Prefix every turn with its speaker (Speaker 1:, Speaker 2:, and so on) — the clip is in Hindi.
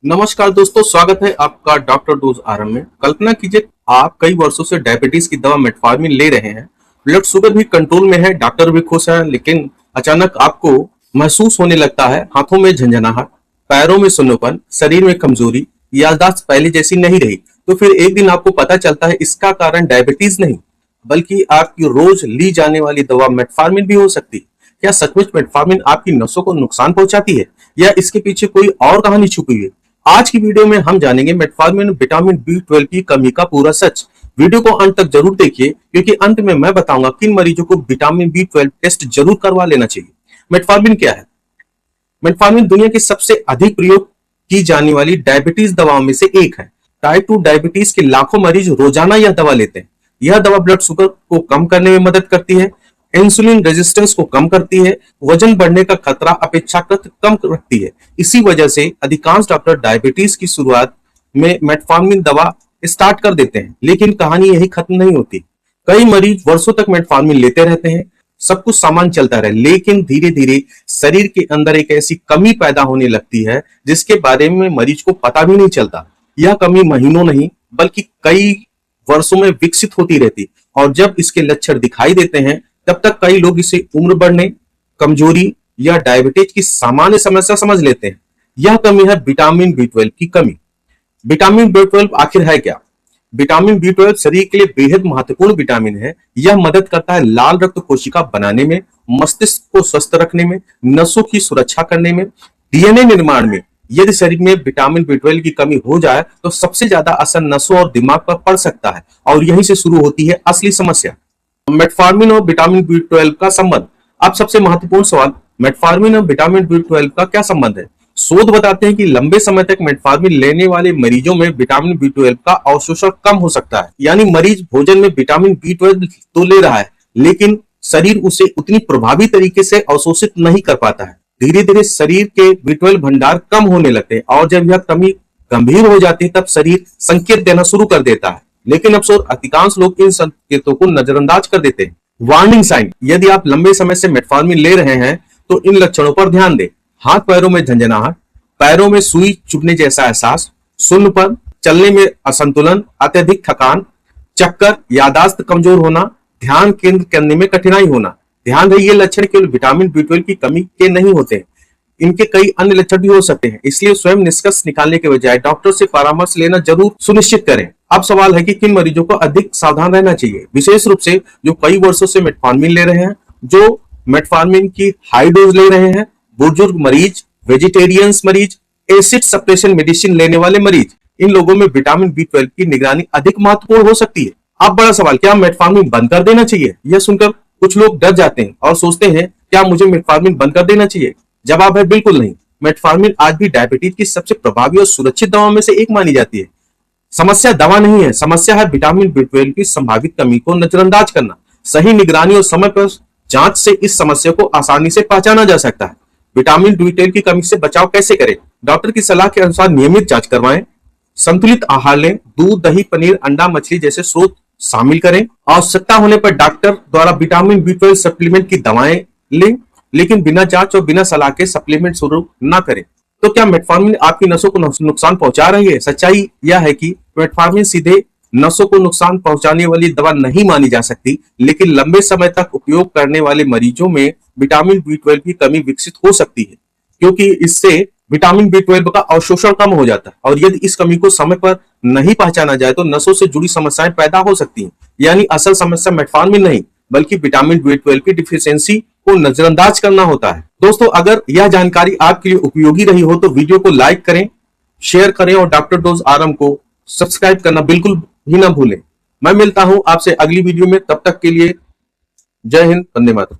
Speaker 1: नमस्कार दोस्तों, स्वागत है आपका डॉक्टर डोज आरएम में। कल्पना कीजिए आप कई वर्षों से डायबिटीज की दवा मेटफॉर्मिन ले रहे हैं, ब्लड शुगर भी कंट्रोल में है, डॉक्टर भी खुश है, लेकिन अचानक आपको महसूस होने लगता है हाथों में झंझनाहट, पैरों में सुन्नपन, शरीर में कमजोरी, याददाश्त पहले जैसी नहीं रही। तो फिर एक दिन आपको पता चलता है इसका कारण डायबिटीज नहीं बल्कि आपकी रोज ली जाने वाली दवा मेटफॉर्मिन भी हो सकती है। क्या सचमुच मेटफॉर्मिन आपकी नसों को नुकसान पहुंचाती है या इसके पीछे कोई और कहानी छुपी हुई है? आज की वीडियो में हम जानेंगे मेटफॉर्मिन विटामिन बी 12 की कमी का पूरा सच। वीडियो को अंत तक जरूर देखिए क्योंकि अंत में मैं बताऊंगा किन मरीजों को विटामिन बी 12 टेस्ट जरूर करवा लेना चाहिए। मेटफॉर्मिन क्या है? मेटफॉर्मिन दुनिया की सबसे अधिक प्रयोग की जाने वाली डायबिटीज दवाओं में से एक है। टाइप 2 डायबिटीज के लाखों मरीज रोजाना यह दवा लेते हैं। यह दवा ब्लड शुगर को कम करने में मदद करती है, इंसुलिन रेजिस्टेंस को कम करती है, वजन बढ़ने का खतरा अपेक्षाकृत कम रखती है। इसी वजह से अधिकांश डॉक्टर डायबिटीज की शुरुआत में मेटफॉर्मिन दवा स्टार्ट कर देते हैं, लेकिन कहानी यही खत्म नहीं होती। कई मरीज वर्षों तक मेटफॉर्मिन लेते रहते हैं, सब कुछ सामान चलता रहे, लेकिन धीरे धीरे शरीर के अंदर एक ऐसी कमी पैदा होने लगती है जिसके बारे में मरीज को पता भी नहीं चलता। यह कमी महीनों नहीं बल्कि कई वर्षों में विकसित होती रहती, और जब इसके लक्षण दिखाई देते हैं तब तक कई लोग इसे उम्र बढ़ने, कमजोरी या डायबिटीज की सामान्य समस्या समझ लेते हैं। यह कमी है विटामिन बी 12 की कमी। विटामिन बी 12 आखिर है क्या? विटामिन बी 12 शरीर के लिए बेहद महत्वपूर्ण विटामिन है। यह मदद करता है लाल रक्त कोशिका बनाने में, मस्तिष्क को स्वस्थ रखने में, नसों की सुरक्षा करने में, डीएनए निर्माण में। यदि शरीर में विटामिन बी 12 की कमी हो जाए तो सबसे ज्यादा असर नसों और दिमाग पर पड़ सकता है, और यहीं से शुरू होती है असली समस्या। मेटफॉर्मिन और विटामिन बी 12 का संबंध। अब सबसे महत्वपूर्ण सवाल, मेटफॉर्मिन और विटामिन बी 12 का क्या संबंध है? शोध बताते हैं कि लंबे समय तक मेटफॉर्मिन लेने वाले मरीजों में विटामिन बी 12 का अवशोषण कम हो सकता है। यानी मरीज भोजन में विटामिन बी 12 तो ले रहा है, लेकिन शरीर उसे उतनी प्रभावी तरीके से अवशोषित नहीं कर पाता है। धीरे धीरे शरीर के बी 12 भंडार कम होने लगते हैं, और जब यह कमी गंभीर हो जाती है तब शरीर संकेत देना शुरू कर देता है। लेकिन अफसोस, अधिकांश लोग इन संकेतों को नजरअंदाज कर देते हैं। Warning sign. यदि आप लंबे समय से मेटफॉर्मिन ले रहे हैं तो इन लक्षणों पर ध्यान दें। हाथ पैरों में झंझनाहट, पैरों में सुई चुभने जैसा एहसास, सुन्नपन, चलने में असंतुलन, अत्यधिक थकान, चक्कर, याददाश्त कमजोर होना, ध्यान केंद्र करने में कठिनाई होना। ध्यान रहे, ये लक्षण केवल विटामिन बी 12 की कमी के नहीं होते, इनके कई अन्य लक्षण भी हो सकते हैं। इसलिए स्वयं निष्कर्ष निकालने के बजाय डॉक्टर से परामर्श लेना जरूर सुनिश्चित करें। अब सवाल है कि किन मरीजों को अधिक सावधान रहना चाहिए, विशेष रूप से जो कई वर्षों से मेटफॉर्मिन ले रहे हैं, जो मेटफॉर्मिन की हाई डोज ले रहे हैं, बुजुर्ग मरीज, वेजिटेरियंस मरीज, एसिड सप्रेशन मेडिसिन लेने वाले मरीज। इन लोगों में विटामिन बी 12 की निगरानी अधिक महत्वपूर्ण हो सकती है। अब बड़ा सवाल, क्या मेटफॉर्मिन बंद कर देना चाहिए? यह सुनकर कुछ लोग डर जाते हैं और सोचते हैं क्या मुझे मेटफॉर्मिन बंद कर देना चाहिए? जवाब है बिल्कुल नहीं। मेटफॉर्मिन आज भी डायबिटीज की सबसे प्रभावी और सुरक्षित दवाओं में से एक मानी जाती है। समस्या दवा नहीं है, समस्या है विटामिन बी 12 की संभावित कमी को नजरअंदाज करना। सही निगरानी और समय पर जांच से इस समस्या को आसानी से पहचाना जा सकता है। विटामिन बी 12 की कमी से बचाव कैसे करें? डॉक्टर की सलाह के अनुसार नियमित जांच करवाएं, संतुलित आहार लें, दूध, दही, पनीर, अंडा, मछली जैसे स्रोत शामिल करें। आवश्यकता होने पर डॉक्टर द्वारा विटामिन बी 12 सप्लीमेंट की दवाएं लें, लेकिन बिना जांच और बिना सलाह के सप्लीमेंट शुरू ना करें। तो क्या मेटफॉर्मिन आपकी नसों को नुकसान पहुंचा रही है? सच्चाई यह है कि मेटफॉर्मिन सीधे नसों को नुकसान पहुंचाने वाली दवा नहीं मानी जा सकती, लेकिन लंबे समय तक उपयोग करने वाले मरीजों में विटामिन बी 12 की कमी विकसित हो सकती है, क्योंकि इससे विटामिन बी 12 का अवशोषण कम हो जाता है, और यदि इस कमी को समय पर नहीं पहचाना जाए तो नसों से जुड़ी समस्याएं पैदा हो सकती हैं। यानी असल समस्या मेटफॉर्मिन नहीं बल्कि विटामिन बी 12 की डिफिशियंसी को नजरअंदाज करना होता है। दोस्तों, अगर यह जानकारी आपके लिए उपयोगी रही हो तो वीडियो को लाइक करें, शेयर करें और डॉक्टर डोज आरएम को सब्सक्राइब करना बिल्कुल भी ना भूलें। मैं मिलता हूं आपसे अगली वीडियो में, तब तक के लिए जय हिंद, वंदे मातरम।